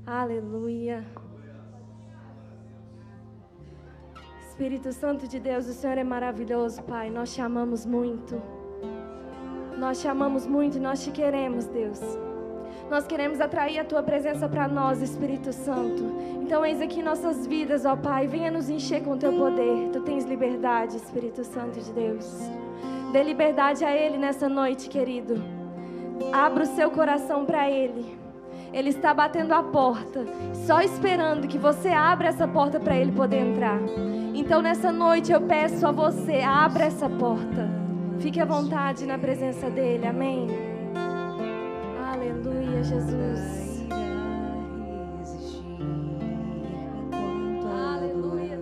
Aleluia. Espírito Santo de Deus, o Senhor é maravilhoso, Pai. Nós te amamos muito. Nós te amamos muito e nós te queremos, Deus. Nós queremos atrair a Tua presença para nós, Espírito Santo. Então, eis aqui nossas vidas, ó Pai. Venha nos encher com o Teu poder. Tu tens liberdade, Espírito Santo de Deus. Dê liberdade a Ele nessa noite, querido. Abra o seu coração para Ele. Ele está batendo a porta, só esperando que você abra essa porta para Ele poder entrar. Então, nessa noite, eu peço a você, abra essa porta. Fique à vontade na presença dEle, amém? Aleluia, Jesus. Aleluia.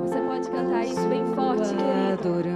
Você pode cantar isso bem forte, querido. E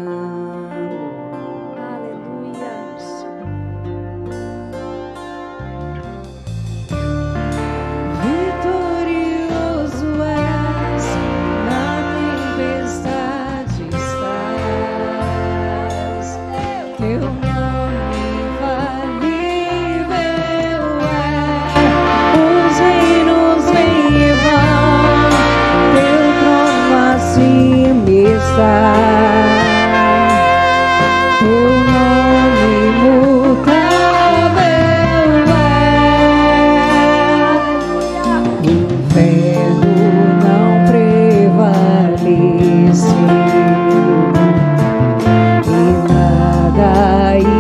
nada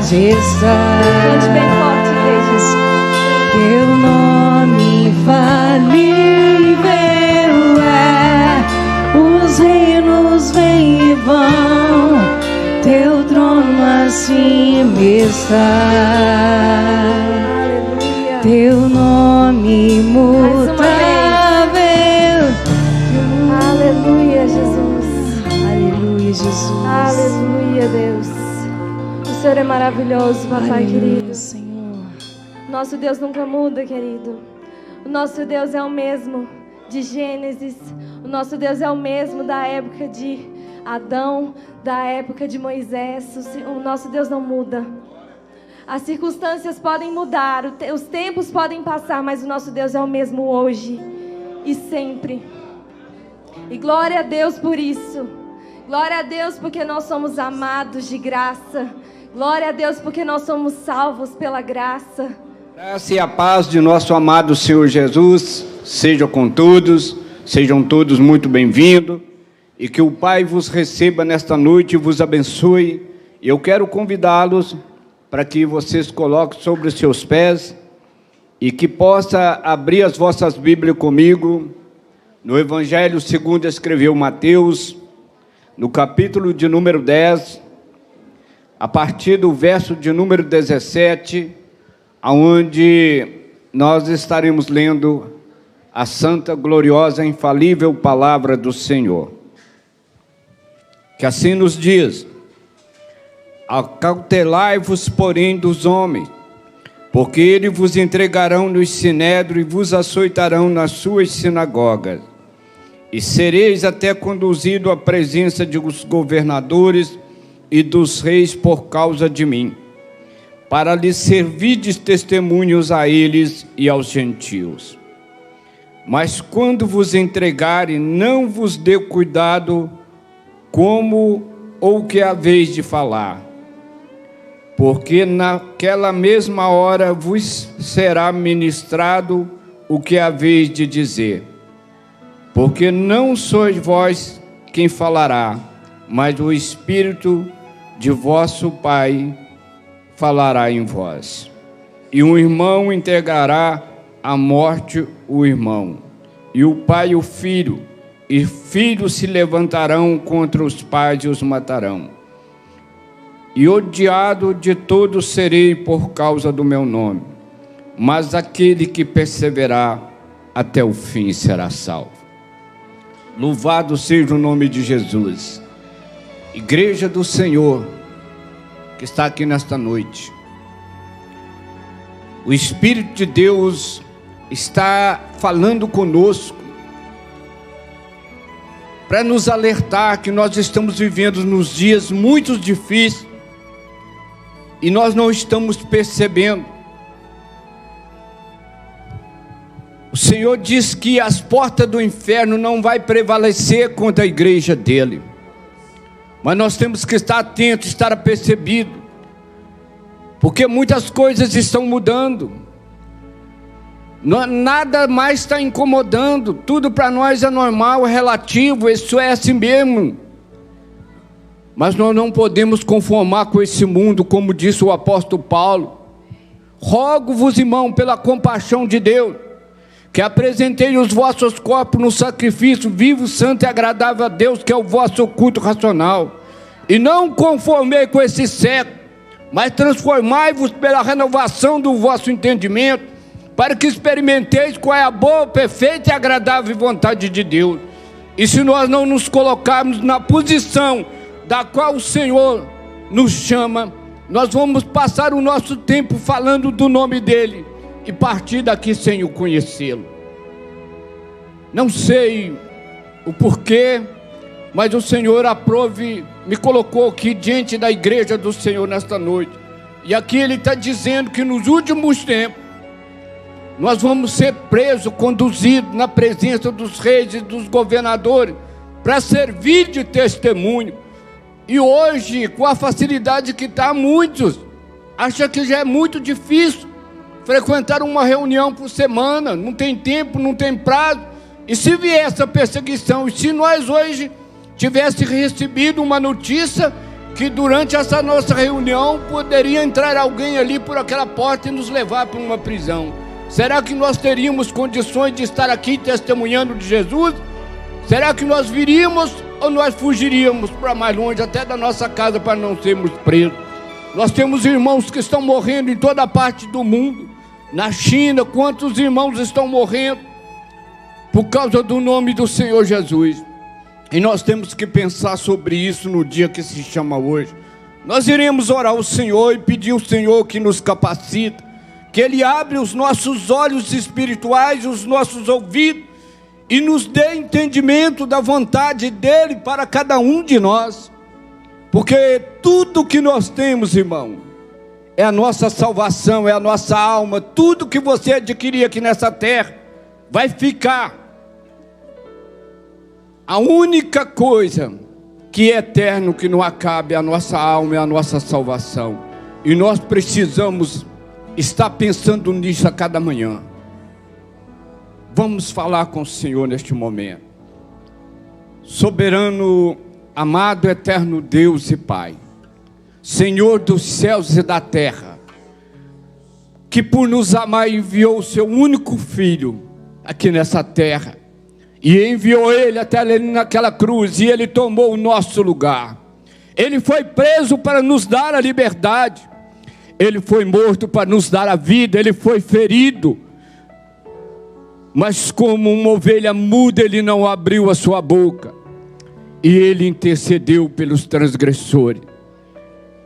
majestade. Cante bem forte, igreja. Teu nome infalível é, os reinos vêm e vão, teu trono acima está. Aleluia. Teu nome imutável. Aleluia, Jesus. Aleluia, Jesus. Aleluia, Deus. O Senhor é maravilhoso, papai Aleluia, querido. Senhor. Nosso Deus nunca muda, querido. O nosso Deus é o mesmo de Gênesis. O nosso Deus é o mesmo da época de Adão, da época de Moisés. O nosso Deus não muda. As circunstâncias podem mudar, os tempos podem passar, mas o nosso Deus é o mesmo hoje e sempre. E glória a Deus por isso. Glória a Deus porque nós somos amados de graça. Glória a Deus porque nós somos salvos pela graça. Graça e a paz de nosso amado Senhor Jesus seja com todos, sejam todos muito bem-vindos e que o Pai vos receba nesta noite e vos abençoe. Eu quero convidá-los para que vocês coloquem sobre os seus pés e que possa abrir as vossas Bíblias comigo no Evangelho segundo escreveu Mateus, no capítulo de número 10, a partir do verso de número 17, aonde nós estaremos lendo a santa, gloriosa, infalível palavra do Senhor. Que assim nos diz: acautelai-vos, porém, dos homens, porque eles vos entregarão nos sinédrios e vos açoitarão nas suas sinagogas, e sereis até conduzido à presença dos governadores e dos reis por causa de mim, para lhes servirdes testemunhos a eles e aos gentios. Mas quando vos entregarem, não vos dê cuidado como ou que haveis de falar, porque naquela mesma hora vos será ministrado o que haveis de dizer. Porque não sois vós quem falará, mas o Espírito de vosso Pai falará em vós. E um irmão entregará à morte o irmão, e o pai o filho, e filhos se levantarão contra os pais e os matarão. E odiado de todos serei por causa do meu nome, mas aquele que perseverar até o fim será salvo. Louvado seja o nome de Jesus. Igreja do Senhor, que está aqui nesta noite, o Espírito de Deus está falando conosco para nos alertar que nós estamos vivendo nos dias muito difíceis e nós não estamos percebendo. O Senhor diz que as portas do inferno não vai prevalecer contra a igreja dele. Mas nós temos que estar atentos, estar apercebido, porque muitas coisas estão mudando. Nada mais está incomodando, tudo para nós é normal, é relativo, isso é assim mesmo. Mas nós não podemos conformar com esse mundo, como disse o apóstolo Paulo. Rogo-vos, irmão, pela compaixão de Deus, que apresentei os vossos corpos no sacrifício vivo, santo e agradável a Deus, que é o vosso culto racional. E não conformei com esse século, mas transformai-vos pela renovação do vosso entendimento, para que experimenteis qual é a boa, perfeita e agradável vontade de Deus. E se nós não nos colocarmos na posição da qual o Senhor nos chama, nós vamos passar o nosso tempo falando do nome dEle e partir daqui sem o conhecê-lo. Não sei o porquê, mas o Senhor me colocou aqui diante da igreja do Senhor nesta noite. E aqui Ele está dizendo que nos últimos tempos nós vamos ser presos, conduzidos na presença dos reis e dos governadores para servir de testemunho. E hoje, com a facilidade que está, muitos acham que já é muito difícil frequentar uma reunião por semana, não tem tempo, não tem prazo. E se vier essa perseguição, e se nós hoje tivéssemos recebido uma notícia que durante essa nossa reunião poderia entrar alguém ali por aquela porta e nos levar para uma prisão. Será que nós teríamos condições de estar aqui testemunhando de Jesus? Será que nós viríamos ou nós fugiríamos para mais longe, até da nossa casa, para não sermos presos? Nós temos irmãos que estão morrendo em toda parte do mundo. Na China, quantos irmãos estão morrendo por causa do nome do Senhor Jesus? E nós temos que pensar sobre isso no dia que se chama hoje. Nós iremos orar ao Senhor e pedir ao Senhor que nos capacita, que Ele abra os nossos olhos espirituais, os nossos ouvidos, e nos dê entendimento da vontade dEle para cada um de nós. Porque tudo que nós temos, irmão, é a nossa salvação, é a nossa alma. Tudo que você adquirir aqui nessa terra vai ficar. A única coisa que é eterno, que não acaba, é a nossa alma, é a nossa salvação. E nós precisamos estar pensando nisso a cada manhã. Vamos falar com o Senhor neste momento. Soberano, amado, eterno Deus e Pai, Senhor dos céus e da terra, que por nos amar enviou o seu único Filho aqui nessa terra, e enviou Ele até ali naquela cruz, e Ele tomou o nosso lugar. Ele foi preso para nos dar a liberdade, Ele foi morto para nos dar a vida, Ele foi ferido, mas como uma ovelha muda, Ele não abriu a sua boca, e Ele intercedeu pelos transgressores.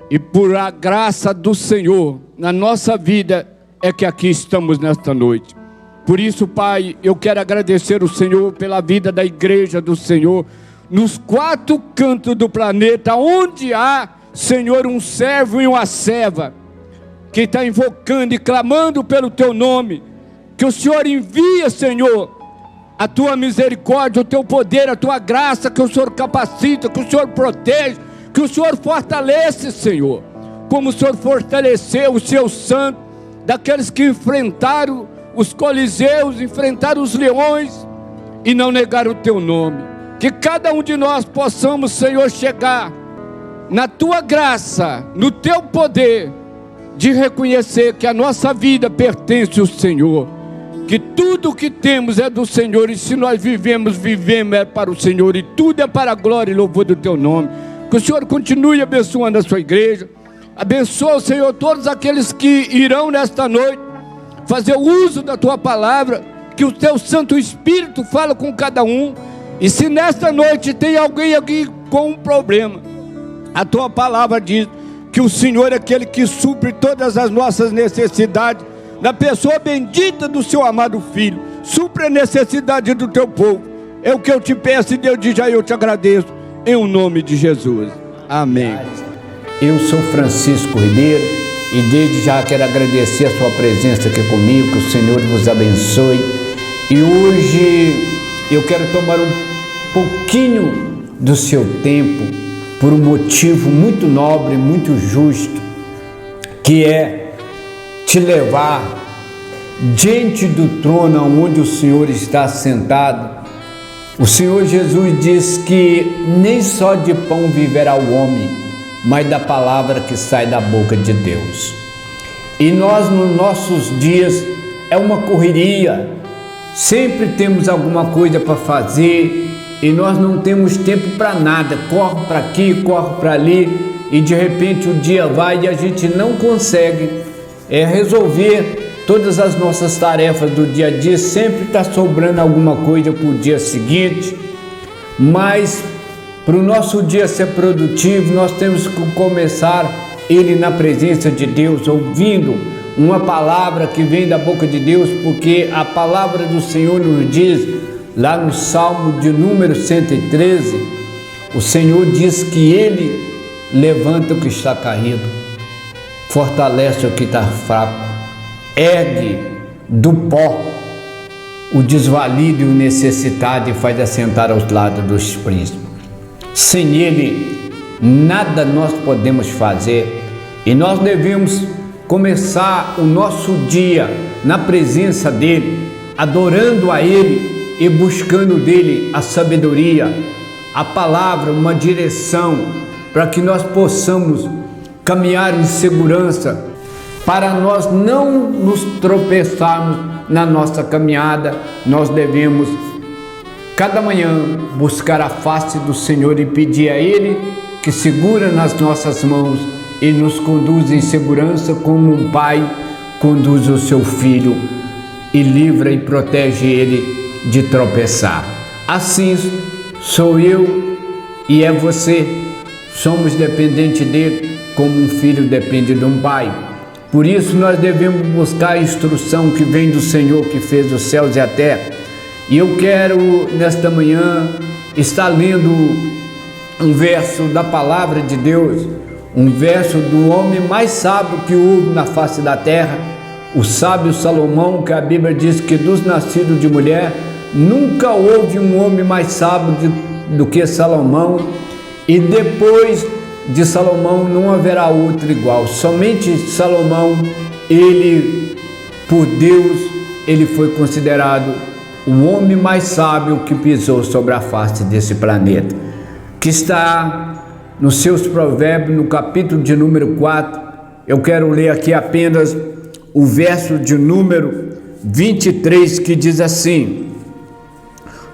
E por a graça do Senhor na nossa vida é que aqui estamos nesta noite. Por isso, Pai, eu quero agradecer o Senhor pela vida da igreja do Senhor, nos 4 cantos do planeta, onde há, Senhor, um servo e uma serva, que está invocando e clamando pelo Teu nome, que o Senhor envia, Senhor, a Tua misericórdia, o Teu poder, a Tua graça, que o Senhor capacita, que o Senhor protege, que o Senhor fortalece, Senhor, como o Senhor fortaleceu os Seus santos, daqueles que enfrentaram os coliseus, enfrentaram os leões e não negaram o Teu nome. Que cada um de nós possamos, Senhor, chegar na Tua graça, no Teu poder, de reconhecer que a nossa vida pertence ao Senhor, que tudo o que temos é do Senhor, e se nós vivemos é para o Senhor, e tudo é para a glória e louvor do Teu nome. Que o Senhor continue abençoando a Sua igreja. Abençoa, Senhor, todos aqueles que irão nesta noite fazer o uso da Tua palavra, que o Teu Santo Espírito fala com cada um. E se nesta noite tem alguém aqui com um problema, a Tua palavra diz que o Senhor é aquele que supre todas as nossas necessidades, na pessoa bendita do Seu amado Filho. Supre a necessidade do Teu povo. É o que eu te peço, e Deus diz, já eu te agradeço, em o nome de Jesus. Amém. Eu sou Francisco Ribeiro e desde já quero agradecer a sua presença aqui comigo, que o Senhor vos abençoe. E hoje eu quero tomar um pouquinho do seu tempo por um motivo muito nobre, muito justo, que é te levar diante do trono onde o Senhor está sentado. O Senhor Jesus diz que nem só de pão viverá o homem, mas da palavra que sai da boca de Deus. E nós, nos nossos dias, é uma correria, sempre temos alguma coisa para fazer, e nós não temos tempo para nada, corre para aqui, corre para ali, e de repente o dia vai e a gente não consegue resolver todas as nossas tarefas do dia a dia, sempre está sobrando alguma coisa para o dia seguinte, mas para o nosso dia ser produtivo, nós temos que começar ele na presença de Deus, ouvindo uma palavra que vem da boca de Deus, porque a palavra do Senhor nos diz, lá no Salmo de número 113, o Senhor diz que Ele levanta o que está caído, fortalece o que está fraco, ergue do pó o desvalido e o necessitado e faz assentar aos lados dos príncipes. Sem Ele, nada nós podemos fazer, e nós devemos começar o nosso dia na presença dEle, adorando a Ele e buscando dEle a sabedoria, a palavra, uma direção, para que nós possamos caminhar em segurança, para nós não nos tropeçarmos na nossa caminhada. Nós devemos cada manhã buscar a face do Senhor e pedir a Ele que segura nas nossas mãos e nos conduz em segurança, como um pai conduz o seu filho e livra e protege ele de tropeçar. Assim sou eu e é você. Somos dependentes dele, como um filho depende de um pai. Por isso nós devemos buscar a instrução que vem do Senhor, que fez os céus e a terra. E eu quero nesta manhã estar lendo um verso da palavra de Deus, um verso do homem mais sábio que houve na face da terra, o sábio Salomão, que a Bíblia diz que dos nascidos de mulher nunca houve um homem mais sábio do que Salomão, e depois de Salomão não haverá outro igual. Somente Salomão, ele, por Deus, ele foi considerado o homem mais sábio que pisou sobre a face desse planeta, que está nos seus provérbios, no capítulo de número 4. Eu quero ler aqui apenas o verso de número 23, que diz assim: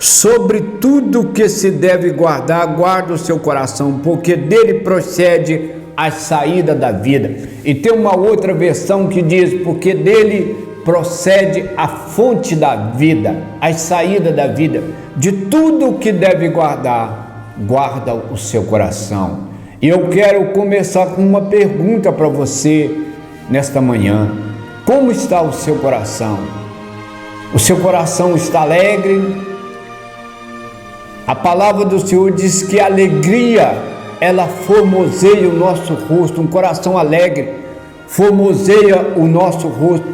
sobre tudo que se deve guardar, guarda o seu coração, porque dele procede a saída da vida. E tem uma outra versão que diz: porque dele procede a fonte da vida, a saída da vida. De tudo que deve guardar, guarda o seu coração. E eu quero começar com uma pergunta para você nesta manhã: como está o seu coração? O seu coração está alegre? A palavra do Senhor diz que a alegria, ela formoseia o nosso rosto. Um coração alegre formoseia o nosso rosto.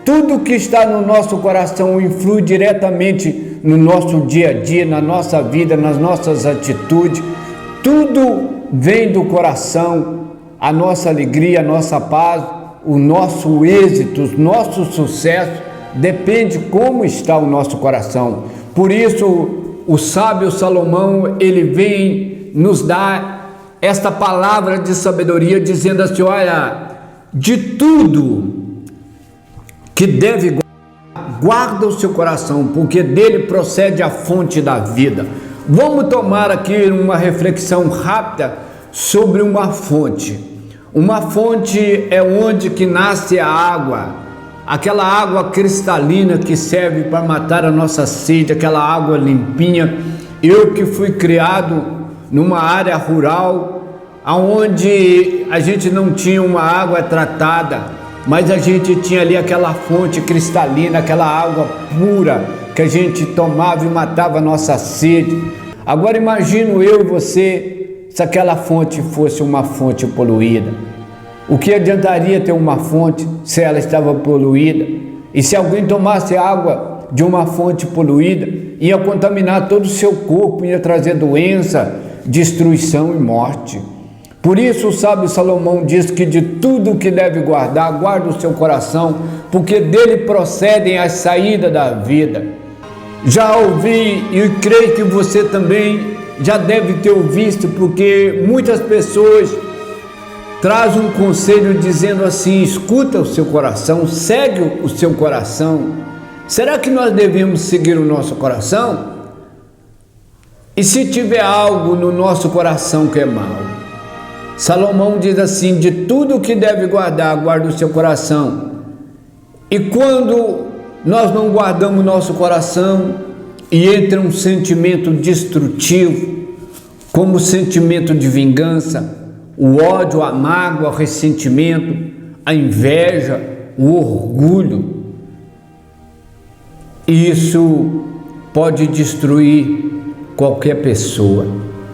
Tudo que está no nosso coração influi diretamente no nosso dia a dia, na nossa vida, nas nossas atitudes. Tudo vem do coração. A nossa alegria, a nossa paz, o nosso êxito, o nosso sucesso depende como está o nosso coração. Por isso, o sábio Salomão, ele vem nos dar esta palavra de sabedoria, dizendo assim: olha, de tudo que deve guardar, guarda o seu coração, porque dele procede a fonte da vida. Vamos tomar aqui uma reflexão rápida sobre uma fonte. Uma fonte é onde que nasce a água, aquela água cristalina que serve para matar a nossa sede, aquela água limpinha. Eu que fui criado numa área rural, onde a gente não tinha uma água tratada, mas a gente tinha ali aquela fonte cristalina, aquela água pura que a gente tomava e matava a nossa sede. Agora imagino eu e você, se aquela fonte fosse uma fonte poluída. O que adiantaria ter uma fonte se ela estava poluída? E se alguém tomasse água de uma fonte poluída, ia contaminar todo o seu corpo, ia trazer doença, destruição e morte. Por isso o sábio Salomão diz que de tudo que deve guardar, guarda o seu coração, porque dele procedem as saídas da vida. Já ouvi e creio que você também já deve ter ouvido, porque muitas pessoas traz um conselho dizendo assim: escuta o seu coração, segue o seu coração. Será que nós devemos seguir o nosso coração? E se tiver algo no nosso coração que é mal? Salomão diz assim: de tudo que deve guardar, guarda o seu coração. E quando nós não guardamos o nosso coração e entra um sentimento destrutivo, como o sentimento de vingança, o ódio, a mágoa, o ressentimento, a inveja, o orgulho, isso pode destruir qualquer pessoa,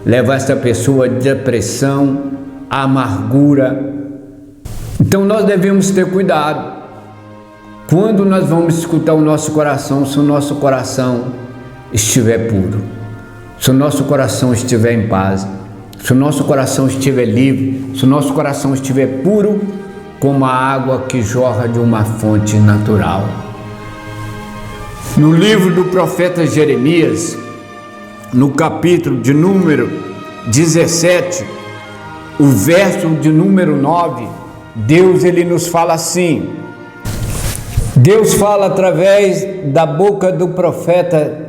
levar essa pessoa à depressão, à amargura. Então nós devemos ter cuidado quando nós vamos escutar o nosso coração, se o nosso coração estiver puro, se o nosso coração estiver em paz, se o nosso coração estiver livre, se o nosso coração estiver puro, como a água que jorra de uma fonte natural. No livro do profeta Jeremias, no capítulo de número 17, o verso de número 9, Deus ele nos fala assim. Deus fala através da boca do profeta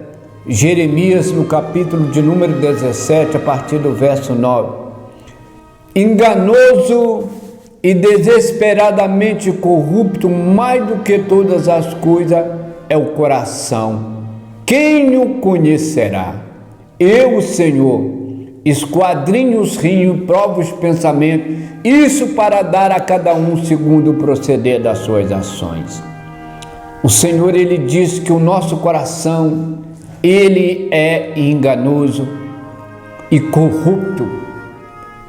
Jeremias no capítulo de número 17, a partir do verso 9. Enganoso e desesperadamente corrupto, mais do que todas as coisas, é o coração. Quem o conhecerá? Eu, Senhor, esquadrinho os rins, provo os pensamentos, isso para dar a cada um segundo o proceder das suas ações. O Senhor, ele diz que o nosso coração, ele é enganoso e corrupto,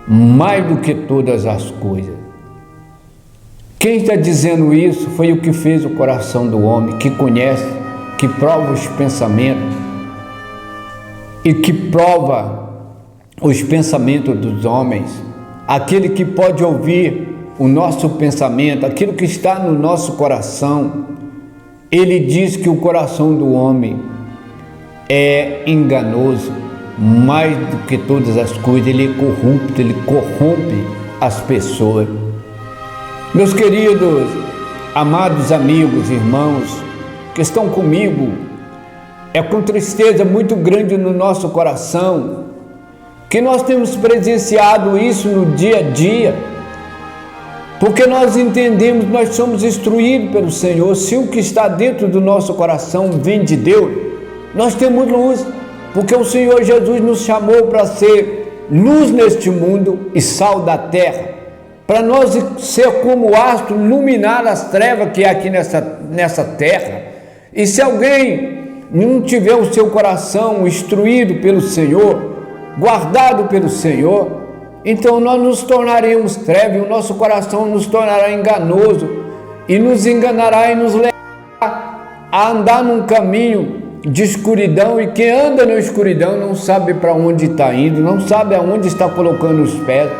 mais do que todas as coisas. Quem está dizendo isso foi o que fez o coração do homem, que conhece, que prova os pensamentos e que prova os pensamentos dos homens, aquele que pode ouvir o nosso pensamento, aquilo que está no nosso coração. Ele diz que o coração do homem é enganoso, mais do que todas as coisas, ele é corrupto, ele corrompe as pessoas. Meus queridos, amados amigos, irmãos, que estão comigo, é com tristeza muito grande no nosso coração que nós temos presenciado isso no dia a dia, porque nós entendemos, nós somos instruídos pelo Senhor. Se o que está dentro do nosso coração vem de Deus, nós temos luz, porque o Senhor Jesus nos chamou para ser luz neste mundo e sal da terra, para nós ser como astro, iluminar as trevas que há aqui nessa terra. E se alguém não tiver o seu coração instruído pelo Senhor, guardado pelo Senhor, então nós nos tornaremos trevas, e o nosso coração nos tornará enganoso, e nos enganará e nos levará a andar num caminho de escuridão, e quem anda na escuridão não sabe para onde está indo, não sabe aonde está colocando os pés.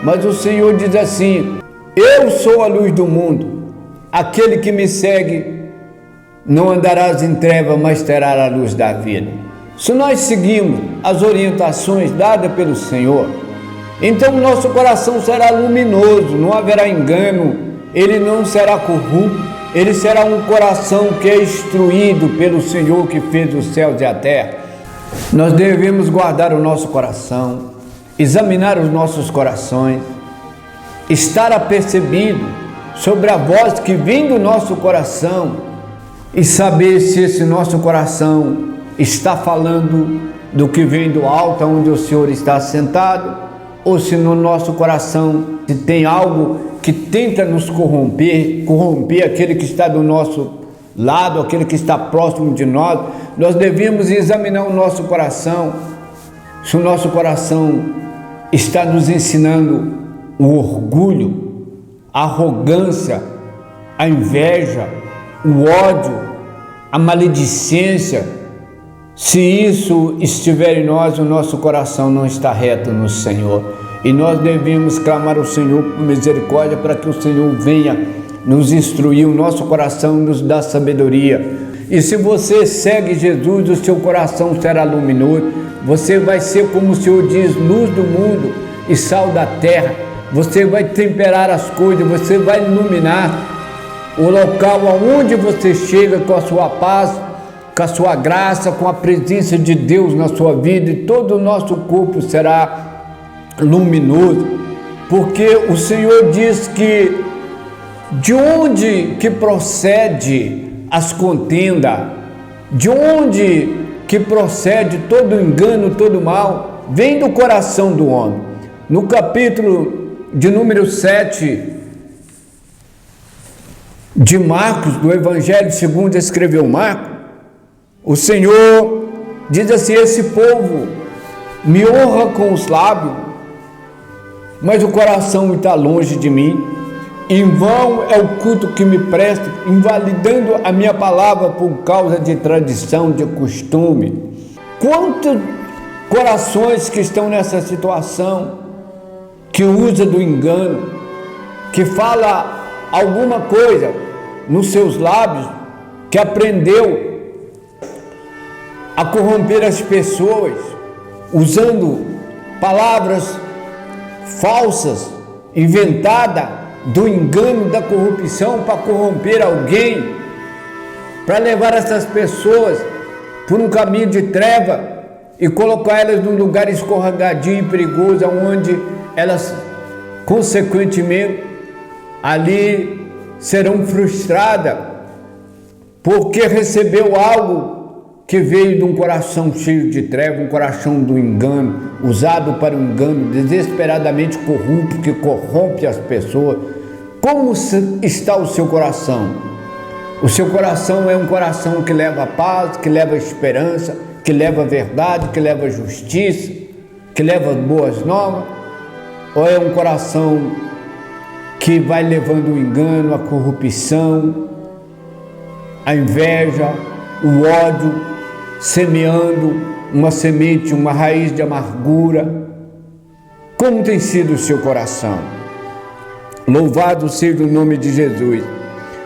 Mas o Senhor diz assim: eu sou a luz do mundo, aquele que me segue não andarás em trevas, mas terá a luz da vida. Se nós seguimos as orientações dadas pelo Senhor, então o nosso coração será luminoso, não haverá engano, ele não será corrupto, ele será um coração que é instruído pelo Senhor que fez os céus e a terra. Nós devemos guardar o nosso coração, examinar os nossos corações, estar apercebido sobre a voz que vem do nosso coração e saber se esse nosso coração está falando do que vem do alto, onde o Senhor está sentado, ou se no nosso coração se tem algo que tenta nos corromper aquele que está do nosso lado, aquele que está próximo de nós. Nós devemos examinar o nosso coração, se o nosso coração está nos ensinando o orgulho, a arrogância, a inveja, o ódio, a maledicência. Se isso estiver em nós, o nosso coração não está reto no Senhor. E nós devemos clamar ao Senhor por misericórdia, para que o Senhor venha nos instruir, o nosso coração nos dá sabedoria. E se você segue Jesus, o seu coração será luminoso. Você vai ser, como o Senhor diz, luz do mundo e sal da terra. Você vai temperar as coisas, você vai iluminar o local aonde você chega com a sua paz, com a sua graça, com a presença de Deus na sua vida, e todo o nosso corpo será luminoso, porque o Senhor diz que de onde que procede as contendas, de onde que procede todo engano, todo mal, vem do coração do homem. No capítulo de número 7 de Marcos, do Evangelho segundo escreveu Marcos, o Senhor diz assim: esse povo me honra com os lábios, mas o coração está longe de mim. Em vão é o culto que me presta, invalidando a minha palavra por causa de tradição, de costume. Quantos corações que estão nessa situação, que usa do engano, que fala alguma coisa nos seus lábios, que aprendeu a corromper as pessoas, usando palavras falsas, inventadas do engano, da corrupção, para corromper alguém, para levar essas pessoas por um caminho de treva e colocar elas num lugar escorregadio e perigoso, onde elas, consequentemente, ali serão frustradas, porque recebeu algo que veio de um coração cheio de treva, um coração do engano, usado para o engano, desesperadamente corrupto, que corrompe as pessoas. Como está o seu coração? O seu coração é um coração que leva paz, que leva esperança, que leva verdade, que leva justiça, que leva boas novas? Ou é um coração que vai levando o engano, a corrupção, a inveja, o ódio, semeando uma semente, uma raiz de amargura? Como tem sido o seu coração? Louvado seja o nome de Jesus.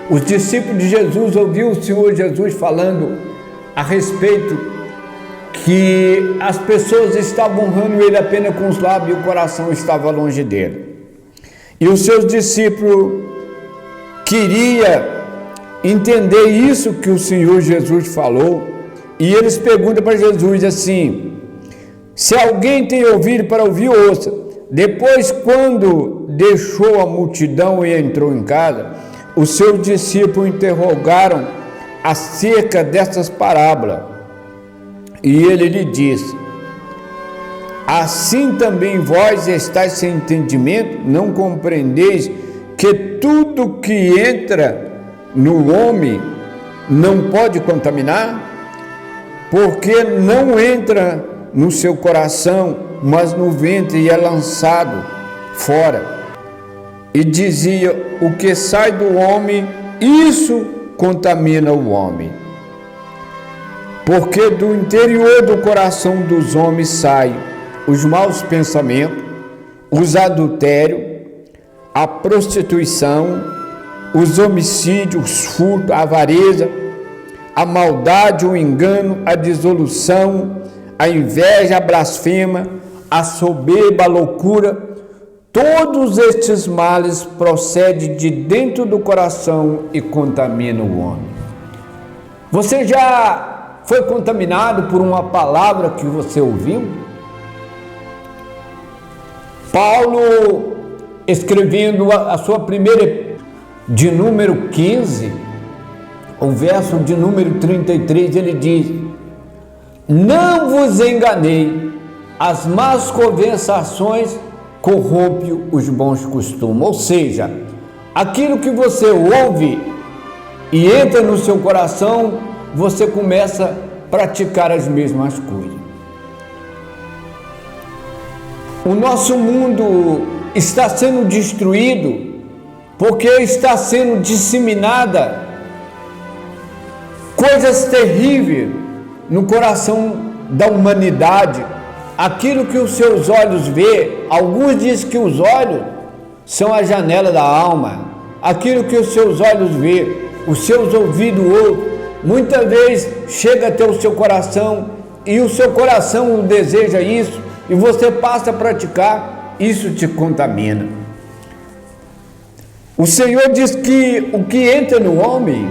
Os discípulos de Jesus ouviram o Senhor Jesus falando a respeito que as pessoas estavam honrando Ele apenas com os lábios e o coração estava longe dele. E os seus discípulos queriam entender isso que o Senhor Jesus falou, e eles perguntam para Jesus assim: se alguém tem ouvido para ouvir, ouça. Depois, quando deixou a multidão e entrou em casa, os seus discípulos interrogaram acerca dessas parábolas, e ele lhe disse: assim também vós estáis sem entendimento? Não compreendeis que tudo que entra no homem não pode contaminar? Porque não entra no seu coração, mas no ventre, e é lançado fora. E dizia: o que sai do homem, isso contamina o homem. Porque do interior do coração dos homens saem os maus pensamentos, os adultérios, a prostituição, os homicídios, os furtos, a avareza, a maldade, o engano, a dissolução, a inveja, a blasfema, a soberba, a loucura. Todos estes males procedem de dentro do coração e contaminam o homem. Você já foi contaminado por uma palavra que você ouviu? Paulo, escrevendo a sua primeira, de número 15, o verso de número 33, ele diz: não vos enganei, as más conversações corrompem os bons costumes. Ou seja, aquilo que você ouve e entra no seu coração, você começa a praticar as mesmas coisas. O nosso mundo está sendo destruído porque está sendo disseminada coisas terríveis no coração da humanidade. Aquilo que os seus olhos vê, alguns dizem que os olhos são a janela da alma. Aquilo que os seus olhos vê, os seus ouvidos ouvem, muitas vezes chega até o seu coração, e o seu coração deseja isso, e você passa a praticar, isso te contamina. O Senhor diz que o que entra no homem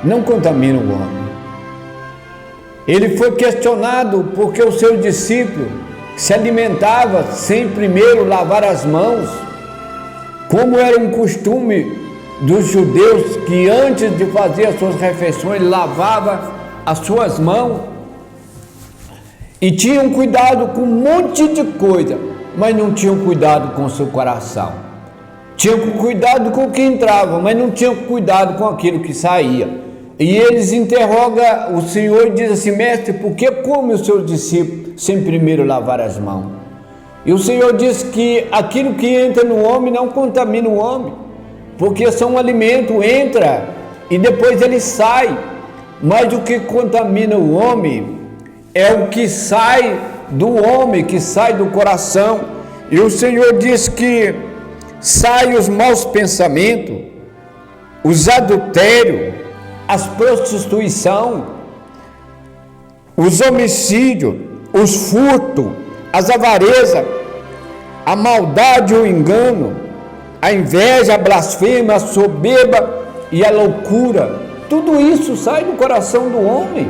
não contamina o homem. Ele foi questionado porque o seu discípulo se alimentava sem primeiro lavar as mãos, como era um costume dos judeus, que antes de fazer as suas refeições lavava as suas mãos, e tinham cuidado com um monte de coisa, mas não tinham cuidado com o seu coração. Tinham cuidado com o que entrava, mas não tinham cuidado com aquilo que saía. E eles interrogam o Senhor e dizem assim: mestre, por que come os seus discípulos sem primeiro lavar as mãos? E o Senhor diz que aquilo que entra no homem não contamina o homem, porque são um alimento, entra e depois ele sai. Mas o que contamina o homem é o que sai do homem, que sai do coração. E o Senhor diz que saem os maus pensamentos, os adultérios, as prostituição, os homicídios, os furtos, as avarezas, a maldade, o engano, a inveja, a blasfêmia, a soberba e a loucura. Tudo isso sai do coração do homem.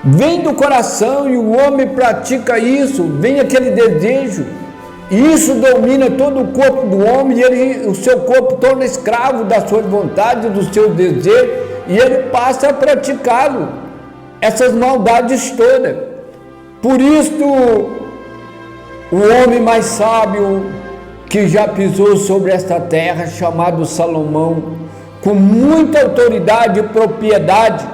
Vem do coração e o homem pratica isso, vem aquele desejo. E isso domina todo o corpo do homem e o seu corpo torna escravo da sua vontade, do seu desejo, e ele passa a praticá-lo, essas maldades todas. Por isso, o homem mais sábio que já pisou sobre esta terra, chamado Salomão, com muita autoridade e propriedade,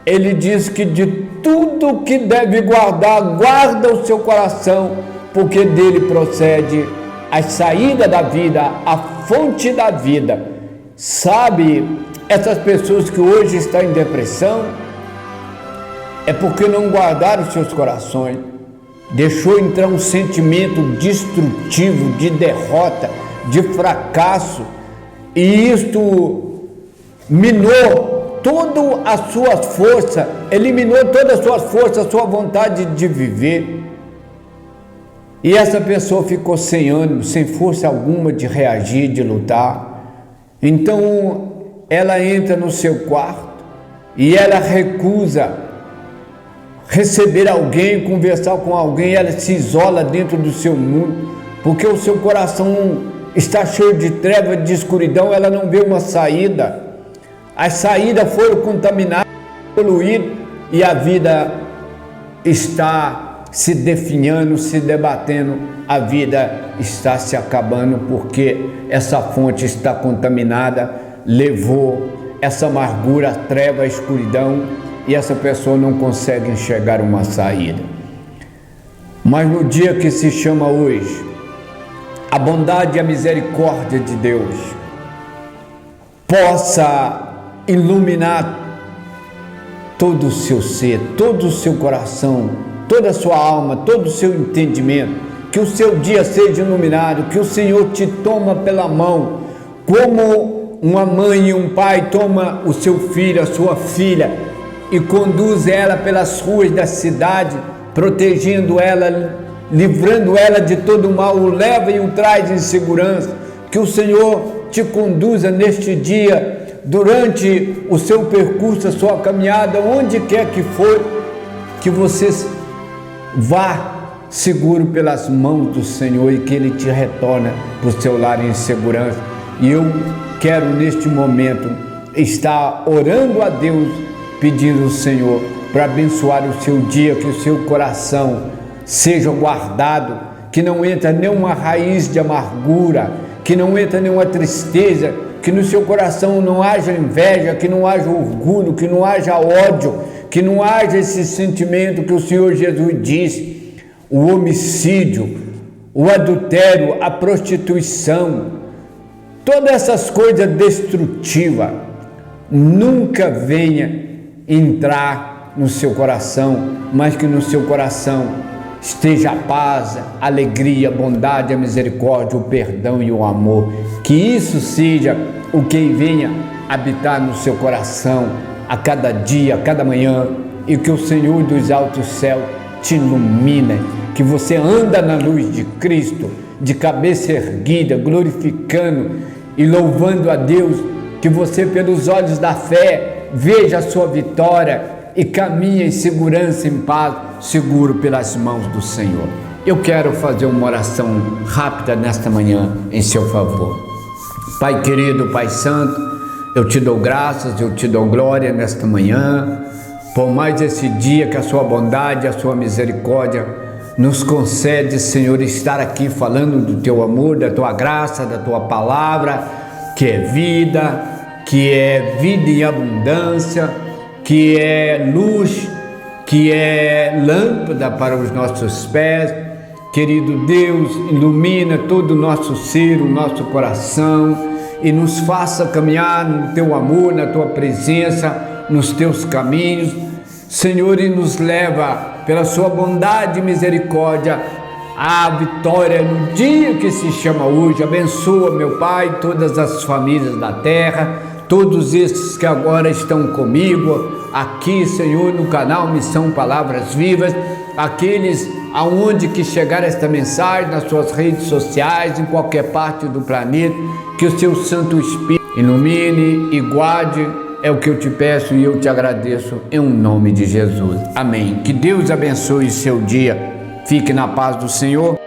ele diz que de tudo que deve guardar, guarda o seu coração, porque dele procede a saída da vida, a fonte da vida. Sabe, essas pessoas que hoje estão em depressão, é porque não guardaram os seus corações, deixou entrar um sentimento destrutivo, de derrota, de fracasso, e isto minou toda a sua força, eliminou toda a sua força, a sua vontade de viver. E essa pessoa ficou sem ânimo, sem força alguma de reagir, de lutar. Então ela entra no seu quarto e ela recusa receber alguém, conversar com alguém, ela se isola dentro do seu mundo, porque o seu coração está cheio de trevas, de escuridão, ela não vê uma saída. As saídas foram contaminadas, poluídas, e a vida está se definhando, se debatendo, a vida está se acabando, porque essa fonte está contaminada, levou essa amargura, a treva, a escuridão, e essa pessoa não consegue enxergar uma saída. Mas no dia que se chama hoje, a bondade e a misericórdia de Deus possa iluminar todo o seu ser, todo o seu coração, toda a sua alma, todo o seu entendimento, que o seu dia seja iluminado, que o Senhor te toma pela mão, como uma mãe e um pai toma o seu filho, a sua filha, e conduz ela pelas ruas da cidade, protegendo ela, livrando ela de todo o mal, o leva e o traz em segurança. Que o Senhor te conduza neste dia, durante o seu percurso, a sua caminhada, onde quer que for, que você vá seguro pelas mãos do Senhor e que Ele te retorne para o seu lar em segurança. E eu quero neste momento estar orando a Deus, pedindo ao Senhor para abençoar o seu dia, que o seu coração seja guardado, que não entre nenhuma raiz de amargura, que não entre nenhuma tristeza, que no seu coração não haja inveja, que não haja orgulho, que não haja ódio, que não haja esse sentimento que o Senhor Jesus disse, o homicídio, o adultério, a prostituição, todas essas coisas destrutivas, nunca venha entrar no seu coração, mas que no seu coração esteja a paz, a alegria, a bondade, a misericórdia, o perdão e o amor. Que isso seja o que venha habitar no seu coração a cada dia, a cada manhã, e que o Senhor dos altos céus te ilumine, que você anda na luz de Cristo, de cabeça erguida, glorificando e louvando a Deus, que você pelos olhos da fé veja a sua vitória e caminhe em segurança, em paz, seguro pelas mãos do Senhor. Eu quero fazer uma oração rápida nesta manhã em seu favor. Pai querido, Pai santo, eu te dou graças, eu te dou glória nesta manhã, por mais esse dia que a sua bondade, a sua misericórdia nos concede, Senhor, estar aqui falando do teu amor, da tua graça, da tua palavra, que é vida em abundância, que é luz, que é lâmpada para os nossos pés. Querido Deus, ilumina todo o nosso ser, o nosso coração, e nos faça caminhar no teu amor, na tua presença, nos teus caminhos, Senhor, e nos leva pela sua bondade e misericórdia à vitória no dia que se chama hoje. Abençoa, meu Pai, todas as famílias da terra, todos esses que agora estão comigo aqui, Senhor, no canal Missão Palavras Vivas, aqueles aonde que chegar esta mensagem, nas suas redes sociais, em qualquer parte do planeta, que o seu Santo Espírito ilumine e guarde, é o que eu te peço e eu te agradeço em nome de Jesus. Amém. Que Deus abençoe seu dia. Fique na paz do Senhor.